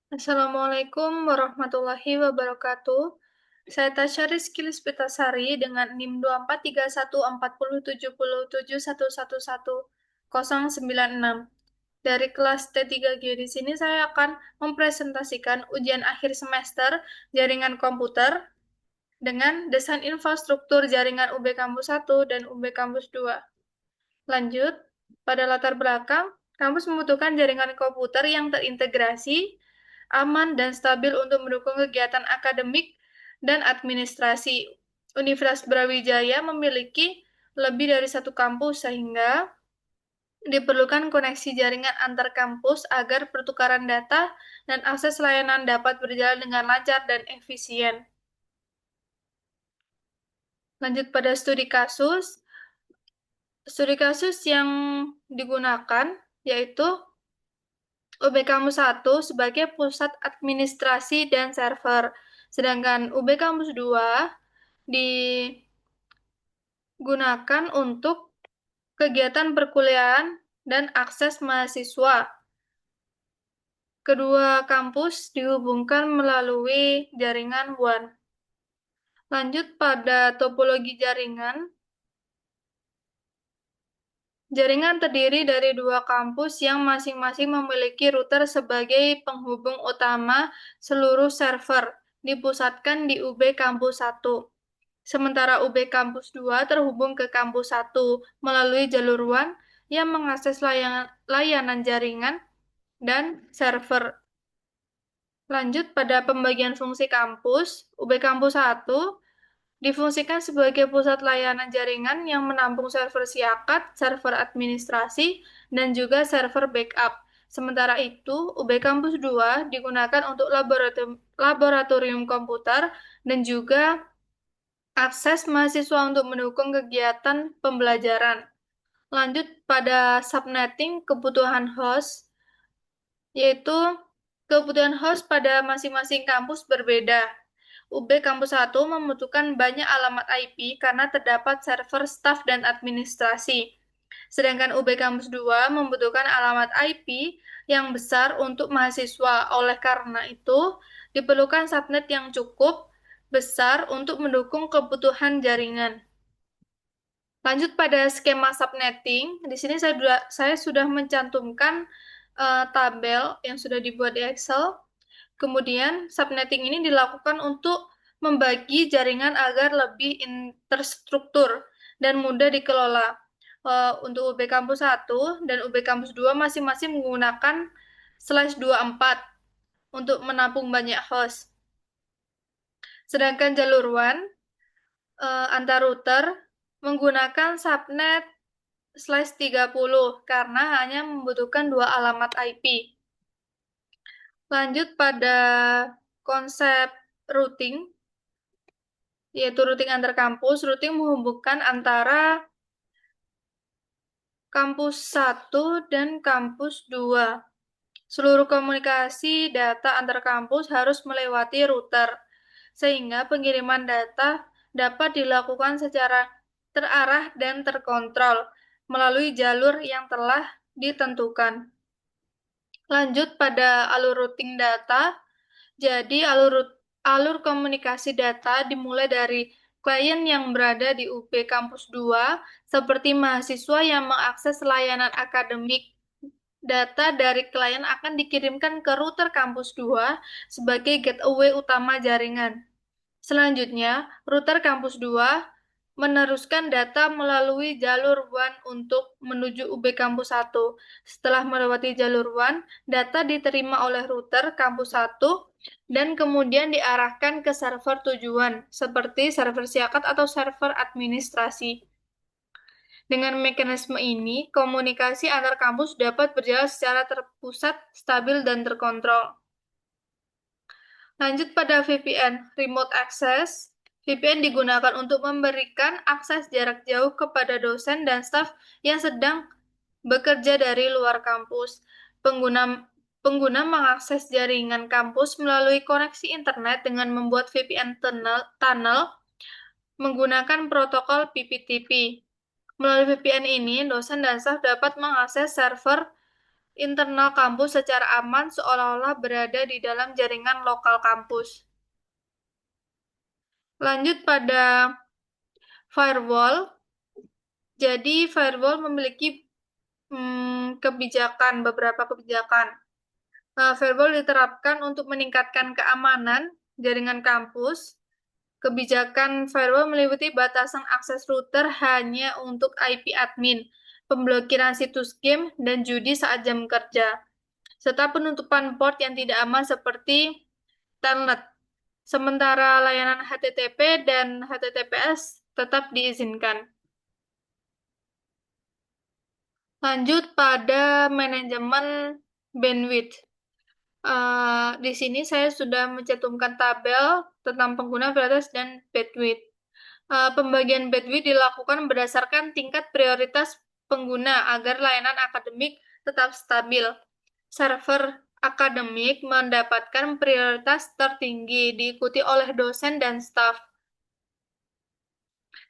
Assalamualaikum warahmatullahi wabarakatuh. Saya Tasya Rizky Lispitasari dengan NIM 243147771110096. Dari kelas T3G di sini saya akan mempresentasikan ujian akhir semester jaringan komputer dengan desain infrastruktur jaringan UB Kampus 1 dan UB Kampus 2. Lanjut, pada latar belakang, kampus membutuhkan jaringan komputer yang terintegrasi, aman, dan stabil untuk mendukung kegiatan akademik dan administrasi. Universitas Brawijaya memiliki lebih dari satu kampus sehingga diperlukan koneksi jaringan antar kampus agar pertukaran data dan akses layanan dapat berjalan dengan lancar dan efisien. Lanjut pada studi kasus. Studi kasus yang digunakan yaitu UB Kampus 1 sebagai pusat administrasi dan server, sedangkan UB Kampus 2 digunakan untuk kegiatan perkuliahan dan akses mahasiswa. Kedua kampus dihubungkan melalui jaringan WAN. Lanjut pada topologi jaringan. Jaringan terdiri dari dua kampus yang masing-masing memiliki router sebagai penghubung utama seluruh server, dipusatkan di UB Kampus 1. Sementara UB Kampus 2 terhubung ke Kampus 1 melalui jalur WAN yang mengakses layanan jaringan dan server. Lanjut pada pembagian fungsi kampus, UB Kampus 1 difungsikan sebagai pusat layanan jaringan yang menampung server siakat, server administrasi, dan juga server backup. Sementara itu, UB Kampus 2 digunakan untuk laboratorium komputer dan juga akses mahasiswa untuk mendukung kegiatan pembelajaran. Lanjut pada subnetting kebutuhan host, yaitu kebutuhan host pada masing-masing kampus berbeda. UB Kampus 1 membutuhkan banyak alamat IP karena terdapat server staf dan administrasi. Sedangkan UB Kampus 2 membutuhkan alamat IP yang besar untuk mahasiswa. Oleh karena itu, diperlukan subnet yang cukup besar untuk mendukung kebutuhan jaringan. Lanjut pada skema subnetting, di sini saya sudah mencantumkan tabel yang sudah dibuat di Excel. Kemudian, subnetting ini dilakukan untuk membagi jaringan agar lebih terstruktur dan mudah dikelola. Untuk UB Kampus 1 dan UB Kampus 2 masing-masing menggunakan /24 untuk menampung banyak host. Sedangkan jalur WAN antar router menggunakan subnet /30 karena hanya membutuhkan dua alamat IP. Lanjut pada konsep routing, yaitu routing antar kampus. Routing menghubungkan antara kampus 1 dan kampus 2. Seluruh komunikasi data antar kampus harus melewati router, sehingga pengiriman data dapat dilakukan secara terarah dan terkontrol melalui jalur yang telah ditentukan. Lanjut pada alur routing data. Jadi alur komunikasi data dimulai dari klien yang berada di UB Kampus 2 seperti mahasiswa yang mengakses layanan akademik. Data dari klien akan dikirimkan ke router Kampus 2 sebagai gateway utama jaringan. Selanjutnya, router Kampus 2 meneruskan data melalui jalur WAN untuk menuju UB Kampus 1. Setelah melewati jalur WAN, data diterima oleh router Kampus 1 dan kemudian diarahkan ke server tujuan, seperti server siakat atau server administrasi. Dengan mekanisme ini, komunikasi antar kampus dapat berjalan secara terpusat, stabil, dan terkontrol. Lanjut pada VPN, Remote Access. VPN digunakan untuk memberikan akses jarak jauh kepada dosen dan staf yang sedang bekerja dari luar kampus. Pengguna mengakses jaringan kampus melalui koneksi internet dengan membuat VPN tunnel menggunakan protokol PPTP. Melalui VPN ini, dosen dan staf dapat mengakses server internal kampus secara aman seolah-olah berada di dalam jaringan lokal kampus. Lanjut pada firewall. Jadi firewall memiliki beberapa kebijakan. Firewall diterapkan untuk meningkatkan keamanan jaringan kampus. Kebijakan firewall meliputi batasan akses router hanya untuk IP admin, pemblokiran situs game, dan judi saat jam kerja, serta penutupan port yang tidak aman seperti telnet. Sementara layanan HTTP dan HTTPS tetap diizinkan. Lanjut pada manajemen bandwidth. Di sini saya sudah mencantumkan tabel tentang pengguna prioritas dan bandwidth. Pembagian bandwidth dilakukan berdasarkan tingkat prioritas pengguna agar layanan akademik tetap stabil. Server akademik mendapatkan prioritas tertinggi, diikuti oleh dosen dan staf.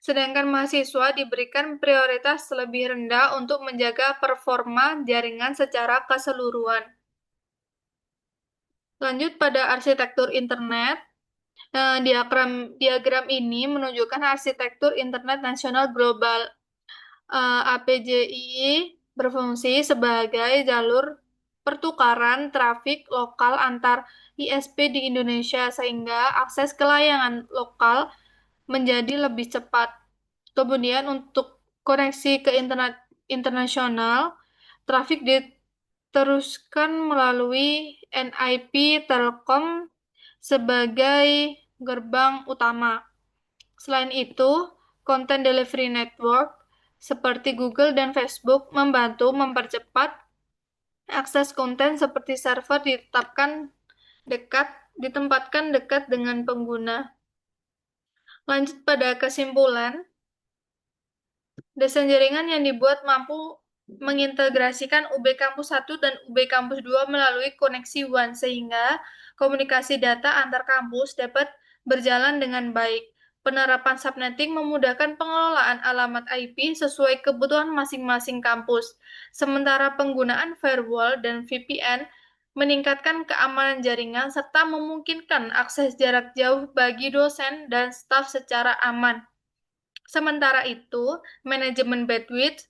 Sedangkan mahasiswa diberikan prioritas lebih rendah untuk menjaga performa jaringan secara keseluruhan. Lanjut pada arsitektur internet. Diagram ini menunjukkan arsitektur internet nasional global. APJI berfungsi sebagai jalur pertukaran trafik lokal antar ISP di Indonesia sehingga akses ke layanan lokal menjadi lebih cepat. Kemudian untuk koneksi ke internet internasional, trafik diteruskan melalui NIP Telkom sebagai gerbang utama. Selain itu, Content Delivery Network seperti Google dan Facebook membantu mempercepat akses konten seperti server ditempatkan dekat dengan pengguna. Lanjut pada kesimpulan, desain jaringan yang dibuat mampu mengintegrasikan UB Kampus 1 dan UB Kampus 2 melalui koneksi WAN sehingga komunikasi data antar kampus dapat berjalan dengan baik. Penerapan subnetting memudahkan pengelolaan alamat IP sesuai kebutuhan masing-masing kampus, sementara penggunaan firewall dan VPN meningkatkan keamanan jaringan serta memungkinkan akses jarak jauh bagi dosen dan staf secara aman. Sementara itu, manajemen bandwidth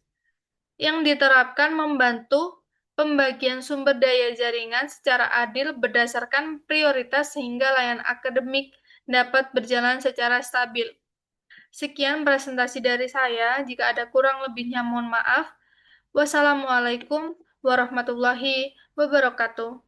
yang diterapkan membantu pembagian sumber daya jaringan secara adil berdasarkan prioritas sehingga layanan akademik dapat berjalan secara stabil. Sekian presentasi dari saya. Jika ada kurang lebihnya mohon maaf. Wassalamualaikum warahmatullahi wabarakatuh.